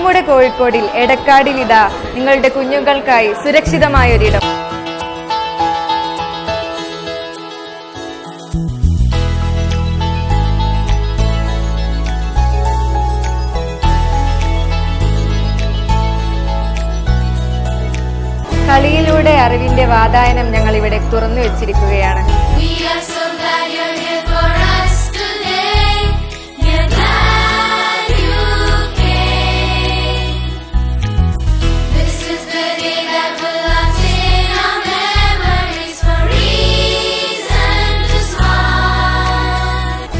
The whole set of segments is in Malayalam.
നമ്മുടെ കോഴിക്കോടിൽ എടക്കാടിലിതാ നിങ്ങളുടെ കുഞ്ഞുങ്ങൾക്കായി സുരക്ഷിതമായൊരിടം. കളിയിലൂടെ അറിവിന്റെ വാതായനം ഞങ്ങൾ ഇവിടെ തുറന്നു വെച്ചിരിക്കുകയാണ്.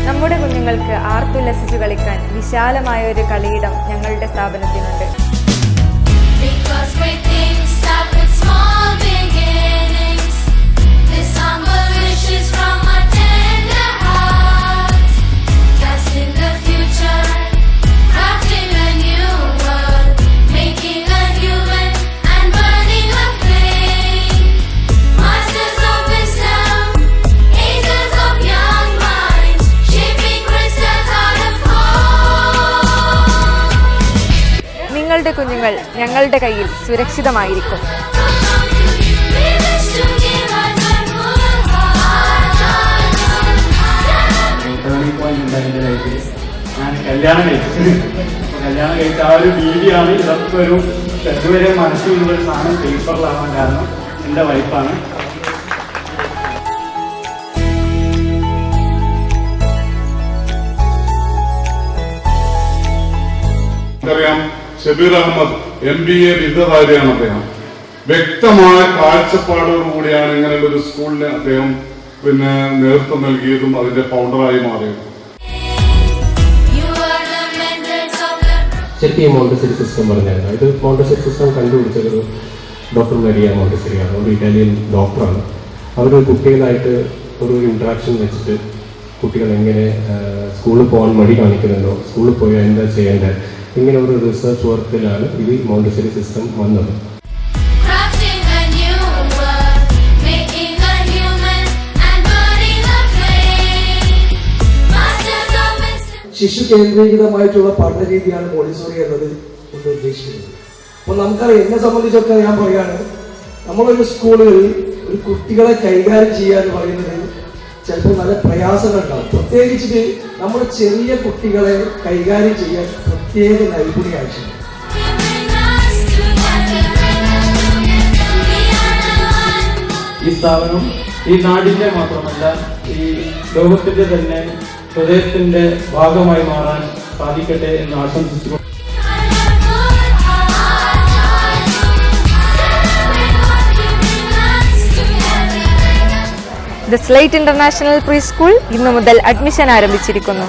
നമ്മുടെ കുഞ്ഞുങ്ങൾക്ക് ആർത്തുല്ലസിച്ചു കളിക്കാൻ വിശാലമായ ഒരു കളിയിടം ഞങ്ങളുടെ സ്ഥാപനത്തിനുണ്ട്. നിങ്ങളുടെ കുഞ്ഞുങ്ങൾ ഞങ്ങളുടെ കയ്യിൽ സുരക്ഷിതമായിരിക്കും. ഞാൻ കല്യാണം കഴിച്ച ആ ഒരു രീതിയാണ് ഇതൊക്കെ ഒരു ഇതുവരെ മനസ്സിലുള്ള ഒരു സാധനം പേപ്പറിലാവാൻ കാരണം എൻ്റെ വൈഫാണ്. അറിയാം, ഷബീർ അഹമ്മദ് MBA ബിരുദധാരിയാണ് അദ്ദേഹം. വ്യക്തമായ കാഴ്ചപ്പാടോടുകൂടിയാണ് ഇങ്ങനെയുള്ള ഒരു സ്കൂളിന് അദ്ദേഹം നേതൃത്വം നൽകിയതും അതിന്റെ ഫൗണ്ടറായി മാറിയതും. ശരിക്കും ഈ മോണ്ടസറി സിസ്റ്റം പറഞ്ഞായിരുന്നു, ഇത് മോണ്ടസറി സിസ്റ്റം കണ്ടുപിടിച്ചത് ഡോക്ടർ മരിയ മോണ്ടസറിയാണ്. ഒരു ഇറ്റാലിയൻ ഡോക്ടറാണ്. അവർ കുട്ടികളായിട്ട് ഒരു ഇൻട്രാക്ഷൻ വെച്ചിട്ട് കുട്ടികൾ എങ്ങനെ സ്കൂളിൽ പോകാൻ മടി കാണിക്കുന്നുണ്ടോ, സ്കൂളിൽ പോയാൽ എന്താ ചെയ്യേണ്ടത്, ഇങ്ങനെ ഒരു റിസർച്ച് വർക്കിലാണ് ഇത് മോണ്ടസറി സിസ്റ്റം വന്നത്. ശിശു കേന്ദ്രീകൃതമായിട്ടുള്ള പഠന രീതിയാണ് മോണ്ടിസോറി എന്നത് കൊണ്ട് ഉദ്ദേശിക്കുന്നത്. അപ്പോൾ നമുക്കറിയാം, എന്നെ സംബന്ധിച്ചൊക്കെ ഞാൻ പറയാണ്, നമ്മളൊരു സ്കൂളുകളിൽ ഒരു കുട്ടികളെ കൈകാര്യം ചെയ്യുക എന്ന് പറയുന്നത് ചിലപ്പോൾ നല്ല പ്രയാസങ്ങളുണ്ടാവും. പ്രത്യേകിച്ചിട്ട് നമ്മൾ ചെറിയ കുട്ടികളെ കൈകാര്യം ചെയ്യാൻ പ്രത്യേക നൈപുണ്യം ആവശ്യമാണ്. ഈ സ്ഥാപനം ഈ നാടിന്റെ മാത്രമല്ല ഈ ലോകത്തിന്റെ തന്നെ ഹൃദയത്തിന്റെ ഭാഗമായി മാറാൻ സാധിക്കട്ടെ എന്ന് ആശംസിച്ചു. The slate international pre school ഇന്നു മുതൽ അഡ്മിഷൻ ആരംഭിച്ചിരിക്കുന്നു.